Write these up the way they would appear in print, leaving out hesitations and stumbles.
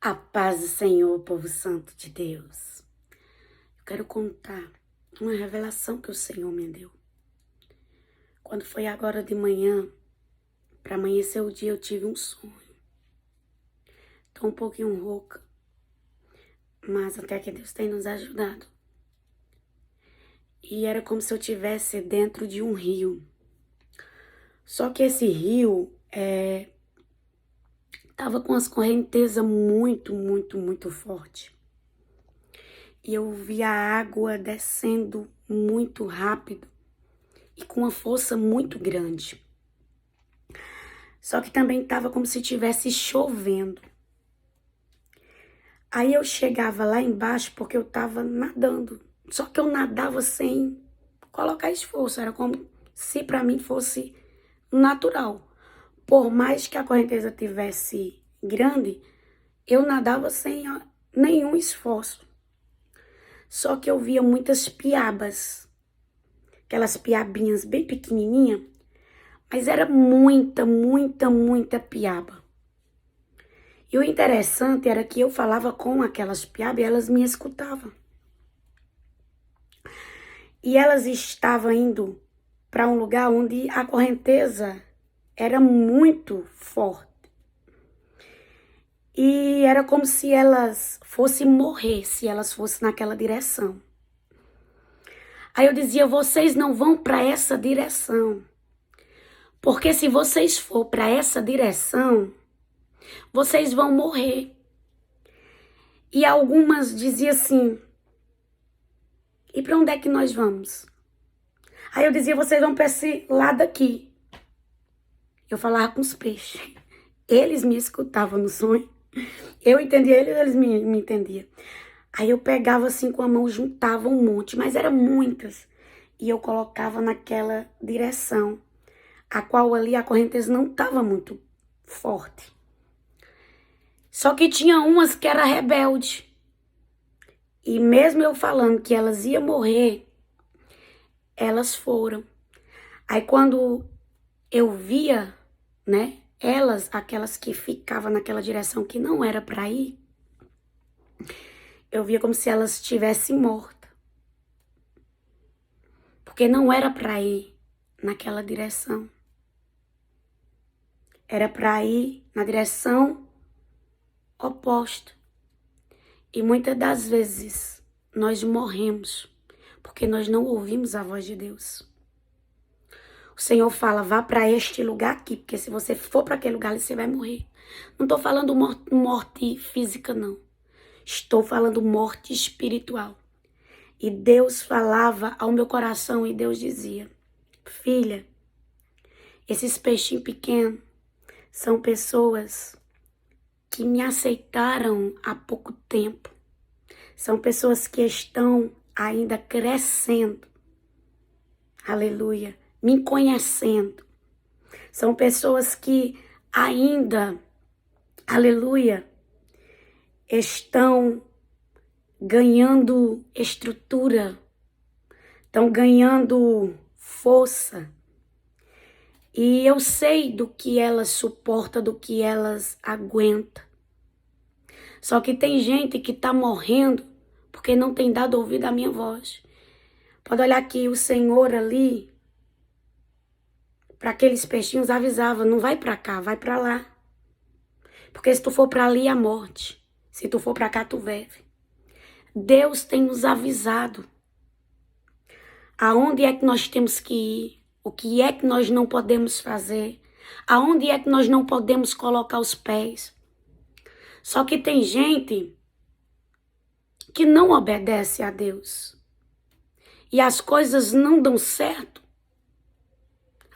A paz do Senhor, povo santo de Deus. Eu quero contar uma revelação que o Senhor me deu. Quando foi agora de manhã, para amanhecer o dia, eu tive um sonho. Tô um pouquinho rouca, mas até que Deus tem nos ajudado. E era como se eu estivesse dentro de um rio. Só que esse rio tava com as correntezas muito forte. E eu vi a água descendo muito rápido e com uma força muito grande. Só que também tava como se estivesse chovendo. Aí eu chegava lá embaixo porque eu tava nadando. Só que eu nadava sem colocar esforço. Era como se para mim fosse natural. Por mais que a correnteza tivesse grande, eu nadava sem nenhum esforço. Só que eu via muitas piabas. Aquelas piabinhas bem pequenininhas. Mas era muita piaba. E o interessante era que eu falava com aquelas piabas e elas me escutavam. E elas estavam indo para um lugar onde a correnteza era muito forte. E era como se elas fossem morrer, se elas fossem naquela direção. Aí eu dizia, vocês não vão para essa direção. Porque se vocês for para essa direção, vocês vão morrer. E algumas diziam assim, e para onde é que nós vamos? Aí eu dizia, vocês vão para esse lado aqui. Eu falava com os peixes. Eles me escutavam no sonho. Eu entendia eles me entendiam. Aí eu pegava assim com a mão, juntava um monte, mas eram muitas. E eu colocava naquela direção, a qual ali a correnteza não estava muito forte. Só que tinha umas que era rebelde. E mesmo eu falando que elas iam morrer, elas foram. Aí quando eu via, né, elas, aquelas que ficavam naquela direção que não era para ir, eu via como se elas estivessem mortas. Porque não era para ir naquela direção. Era para ir na direção oposta. E muitas das vezes nós morremos porque nós não ouvimos a voz de Deus. O Senhor fala, vá para este lugar aqui, porque se você for para aquele lugar, você vai morrer. Não estou falando morte física, não. Estou falando morte espiritual. E Deus falava ao meu coração e Deus dizia, filha, esses peixinhos pequenos são pessoas que me aceitaram há pouco tempo. São pessoas que estão ainda crescendo. Aleluia. Me conhecendo. São pessoas que ainda, aleluia, estão ganhando estrutura, estão ganhando força. E eu sei do que elas suportam, do que elas aguentam. Só que tem gente que está morrendo porque não tem dado ouvido à minha voz. Pode olhar que o Senhor ali, para aqueles peixinhos, avisava, não vai para cá, vai para lá. Porque se tu for para ali, é a morte. Se tu for para cá, tu vive. Deus tem nos avisado. Aonde é que nós temos que ir? O que é que nós não podemos fazer? Aonde é que nós não podemos colocar os pés? Só que tem gente que não obedece a Deus. E as coisas não dão certo.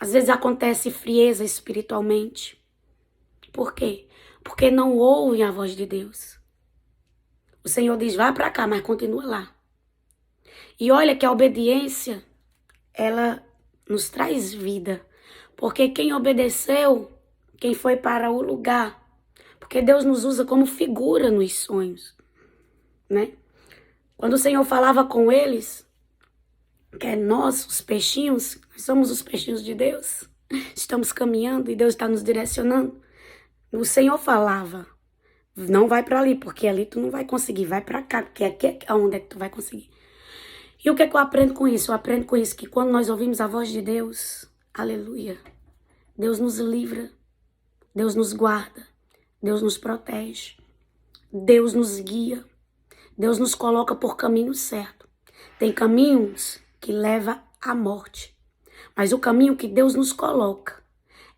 Às vezes acontece frieza espiritualmente. Por quê? Porque não ouvem a voz de Deus. O Senhor diz, vai para cá, mas continua lá. E olha que a obediência, ela nos traz vida. Porque quem obedeceu, quem foi para o lugar. Porque Deus nos usa como figura nos sonhos, né? Quando o Senhor falava com eles, que é nós, os peixinhos, nós somos os peixinhos de Deus. Estamos caminhando e Deus está nos direcionando. O Senhor falava, Não vai para ali, porque ali tu não vai conseguir. Vai para cá, porque aqui é onde é que tu vai conseguir. E o que é que eu aprendo com isso? Eu aprendo com isso que quando nós ouvimos a voz de Deus, aleluia, Deus nos livra, Deus nos guarda, Deus nos protege, Deus nos guia, Deus nos coloca por caminho certo. Tem caminhos que levam à morte, mas o caminho que Deus nos coloca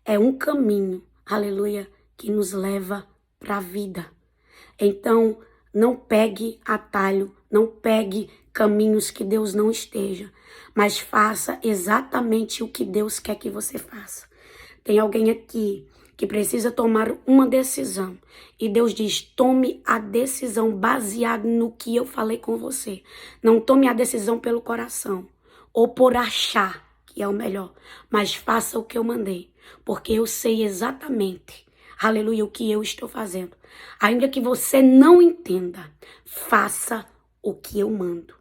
é um caminho, aleluia, que nos leva para a vida. Então, não pegue atalho, não pegue caminhos que Deus não esteja, mas faça exatamente o que Deus quer que você faça. Tem alguém aqui que precisa tomar uma decisão e Deus diz, tome a decisão baseada no que eu falei com você. Não tome a decisão pelo coração ou por achar que é o melhor, mas faça o que eu mandei, porque eu sei exatamente, aleluia, o que eu estou fazendo. Ainda que você não entenda, faça o que eu mando.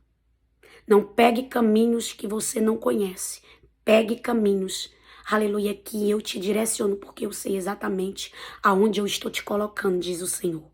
Não pegue caminhos que você não conhece. Pegue caminhos, aleluia, que eu te direciono, porque eu sei exatamente aonde eu estou te colocando, diz o Senhor.